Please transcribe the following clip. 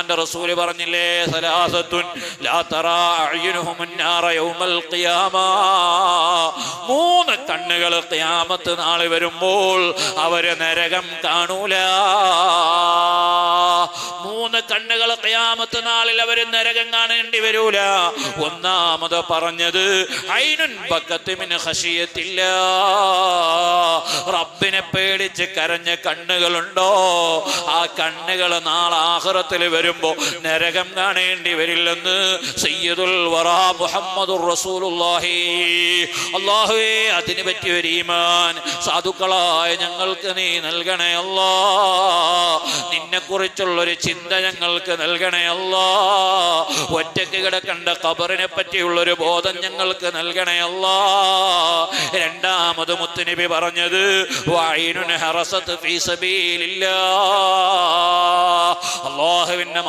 അല്ലാഹുവിന്റെ റസൂൽ പറഞ്ഞില്ലേ, സലാസത്തുൻ ലാ തറാ അഅ്യുനുഹുമുൻ നാറ യൗമൽ ഖിയാമ. 3 കണ്ണുകൾ ഖിയാമത്ത് നാൾ വരുമ്പോൾ അവര് നരകം കാണൂല. 3 കണ്ണുകൾ ഖിയാമത്ത് നാളിൽ അവര് നരകം കാണേണ്ടി വരൂല. ഒന്നാമത് പറഞ്ഞത് ഐനുൻ ബക്കത്ത് മിൻ ഖശിയത്തില്ലാ, റബ്ബിനെ പേടിച്ച് കരഞ്ഞ കണ്ണുകളുണ്ടോ, ആ കണ്ണുകൾ നാളെ ആഖിറത്തിൽ വരുമ്പോ നരകം കാണേണ്ടി വരില്ലെന്ന് സയ്യിദുൽ വറാ മുഹമ്മദുർ റസൂലുള്ളാഹി. അല്ലാഹുവേ, അതിനെ പറ്റിയ ഒരു ഈമാൻ സാധുക്കളായ ഞങ്ങൾക്ക് നീ നൽകണേ അല്ലാ. നിന്നെ കുറിച്ചുള്ളൊരു ചിന്ത ഞങ്ങൾക്ക് നൽകണേ അല്ലാ. ഒറ്റയ്ക്ക് കിടക്കേണ്ട ഖബറിനെ പറ്റിയുള്ളൊരു ബോധം ഞങ്ങൾക്ക് നൽകണേ അല്ലാ. രണ്ടാമത് മുത്തുനബി പറഞ്ഞത് വഅയ്നുൻ ഹറസത് ഫീ സബീലില്ലാ, അല്ലാഹുവിന്റെ